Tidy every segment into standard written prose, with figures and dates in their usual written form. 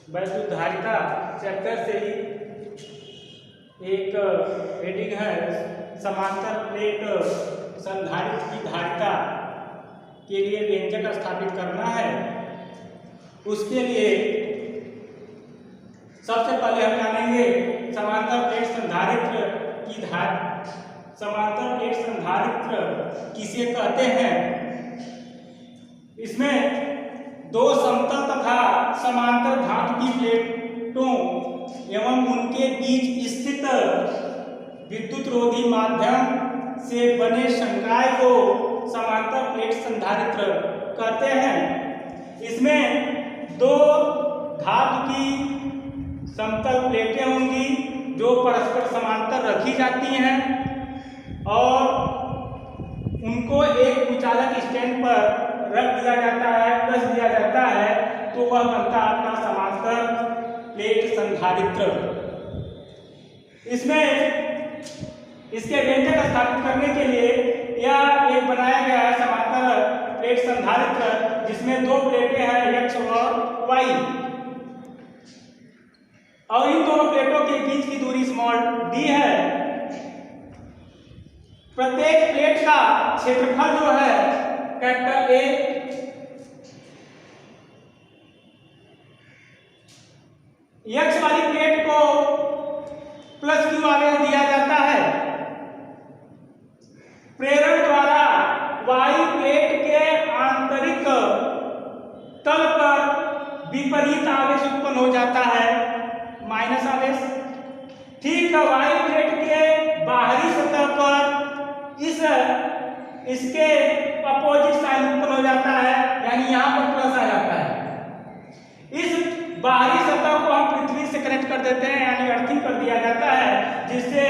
वैद्युत धारिता चैप्टर से ही एक हेडिंग है समांतर प्लेट संधारित्र की धारिता के लिए व्यंजक स्थापित करना है। उसके लिए सबसे पहले हम जानेंगे समांतर प्लेट संधारित्र किसे कहते हैं। इसमें दो समतल तथा समांतर धातु की प्लेटों एवं उनके बीच स्थित विद्युत रोधी माध्यम से बने संकाय को समांतर प्लेट संधारित्र कहते हैं। इसमें दो धातु की समतल प्लेटें होंगी जो परस्पर समांतर रखी जाती हैं और उनको एक विचालक स्टैंड पर रख दिया जाता है, कस दिया जाता है, तो वह बनता है आपका समांतर प्लेट संधारित्र। इसमें इसके व्यंजक स्थापित करने के लिए यह एक बनाया गया है समांतर प्लेट संधारित्र, जिसमें दो प्लेटें हैं x और y और इन दोनों प्लेटों के बीच की दूरी स्मॉल d है। प्रत्येक प्लेट का क्षेत्रफल जो है कैपिटल A x वाली प्लेट को प्लस q आवेश दिया जाता है। प्रेरण द्वारा y प्लेट के आंतरिक तल पर विपरीत आवेश उत्पन्न हो जाता है, माइनस आवेश। ठीक है, y प्लेट के बाहरी सतह पर इसके अपोजिट साइन उत्पन्न हो जाता है, यानी यहाँ पर प्लस आ जाता है। इस बाहरी सतह को हम पृथ्वी से कनेक्ट कर देते हैं, यानी अर्थिंग कर दिया जाता है, जिससे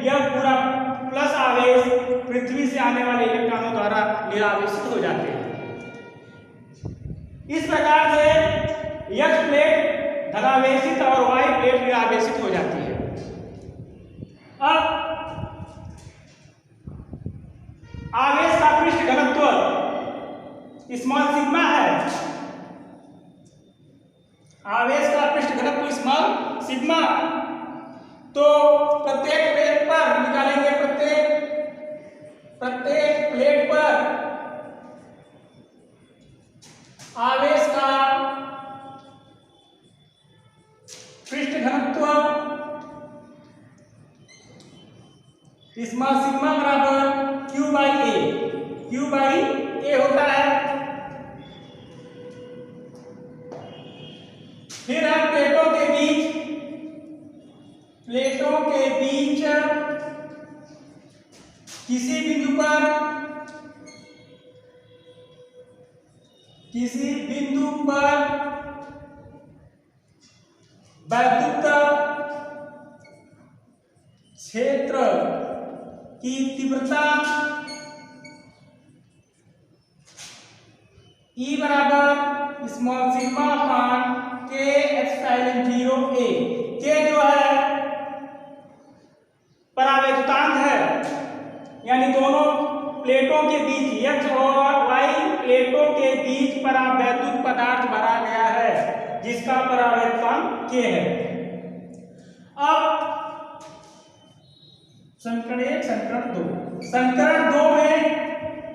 यह पूरा प्लस आवेश पृथ्वी से आने वाले इलेक्ट्रॉनों द्वारा निरावेशित हो जाते हैं। इस प्रकार से x प्लेट धनावेशित और y प्लेट निरावेशित हो जाती है। अब आवेश का पृष्ठ घनत्व स्मॉल सिग्मा है। आवेश का पृष्ठ घनत्व स्मॉल सिग्मा, तो प्रत्येक प्लेट पर निकालेंगे, प्रत्येक प्लेट पर आवेश का पृष्ठ घनत्व स्मॉल सिग्मा बराबर Q बाई A होता है। फिर हम प्लेटों के बीच किसी बिंदु पर वैद्युत क्षेत्र की तीव्रता E बराबर small sigma upon K epsilon 0 A। K जो है परावैद्युतांक है, यानी दोनों प्लेटों के बीच x और y प्लेटों के बीच परावैद्युत पदार्थ भरा गया है, जिसका परावैद्युतांक K है। अब समीकरण 1 समीकरण 2 में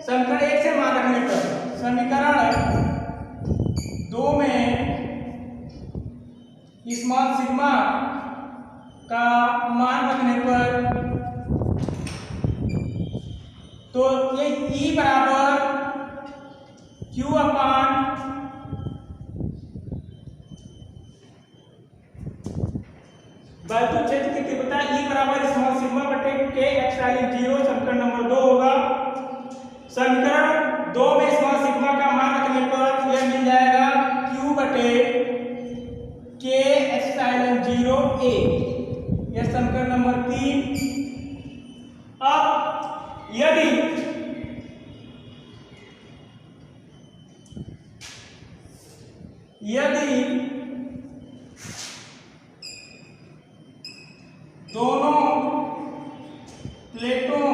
समीकरण 1 से मान रखने पर समीकरण 2 में स्मॉल सिग्मा का मान रखने पर तो ये E बराबर Q अपान वैद्युत क्षेत्र की तीव्रता E बराबर स्मॉल सिग्मा बटे K एप्सिलॉन 0 समीकरण नंबर 2 होगा। समीकरण 2 में स्मॉल सिग्मा का मान रखने पर यह मिल जाएगा Q बटे K एप्सिलॉन 0 A। यह समीकरण नंबर 3। अब यदि दोनों प्लेटों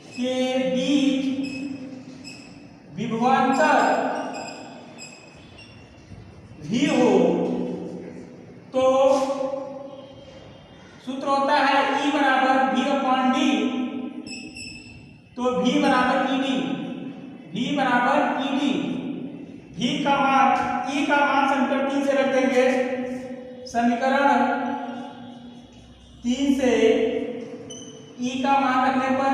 के बीच विभवांतर भी हो V बराबर ईडी, V बराबर ईडी, V का मान E का मान समीकरण 3 से रख देंगे। समीकरण 3 से E का मान रखने पर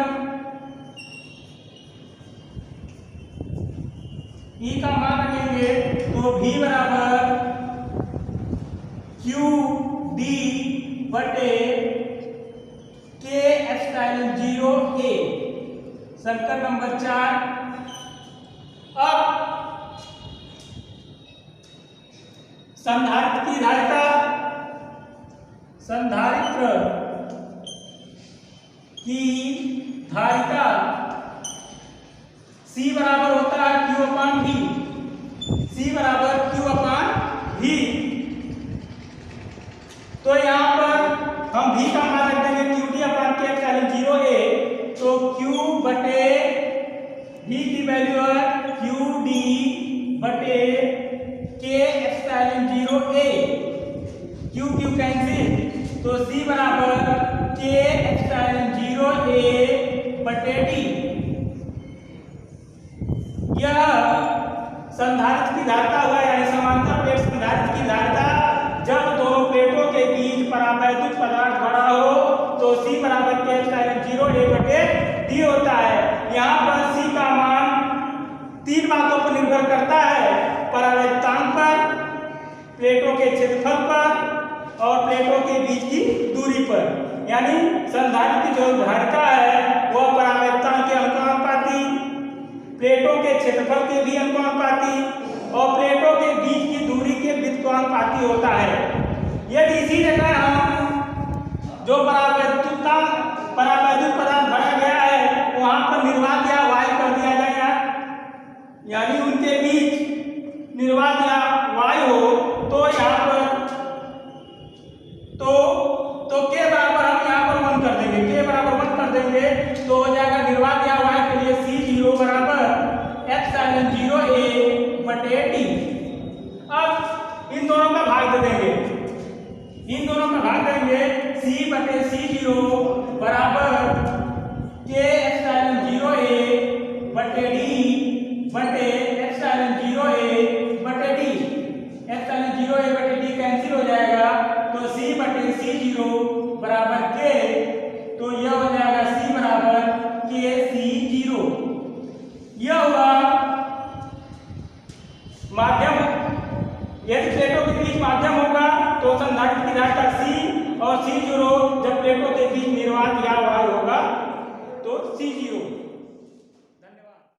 E का मान रखेंगे तो V बराबर क्यू डी बटे के एप्सिलॉन 0 ए, समीकरण नंबर 4। अब संधारित्र की धारिता, संधारित्र की धारिता C बराबर होता है Q अपान V, C बराबर Q अपान V। तो यहाँ पर हम V का मान रख देंगे क्यू डी अपान के एप्सिलॉन 0 ए, तो Q बटे V की वैल्यू है क्यू डी बटे के एप्सिलॉन 0 ए, क्यू क्यू कैंसिल, तो C बराबर के एप्सिलॉन 0 ए बटे डी। यह संधारित्र की धारिता हुआ, यानी समांतर प्लेट संधारित्र की धारिता जब दोनों प्लेटों के बीच परावैद्युत पदार्थ भरा हो तो C बराबर के एप्सिलॉन 0 ए बटे डी होता है। यहाँ पर C का मान 3 बातों पर निर्भर करता है, परावैद्युतांक पर, प्लेटों के क्षेत्रफल पर और प्लेटों के बीच की दूरी पर। यानी संधारित्र की जो धारिता है वह परावैद्युतांक के अनुपाती, प्लेटों के क्षेत्रफल के भी अनुपाती और प्लेटों के बीच की दूरी के व्युत्क्रमानुपाती होता है। यदि इसी जगह हम जो परावैद्युत पदार्थ भरा गया है वहां पर निर्वात या वायु कर दिया जाएगा, यानी उनके बीच निर्वात या वायु हो, तो यहाँ पर तो के बराबर हम यहाँ पर 1 कर देंगे, के बराबर 1 कर देंगे तो हो जाएगा निर्वात या वायु के लिए C0 बराबर एप्सिलॉन 0 ए बटे डी। अब इन दोनों का भाग दे देंगे, इन दोनों का भाग देंगे, C बटे C0 बराबर के एप्सिलॉन 0 ए बटे डी बटे एप्सिलॉन 0 ए बटे डी। एप्सिलॉन 0 ए बटे डी कैंसिल हो जाएगा तो C बटे C0 बराबर के, तो यह हो जाएगा C बराबर के C0। यह हुआ माध्यम। यदि प्लेटों के बीच माध्यम होगा तो संधारित्र की धारिता C और C0 जब प्लेटों के बीच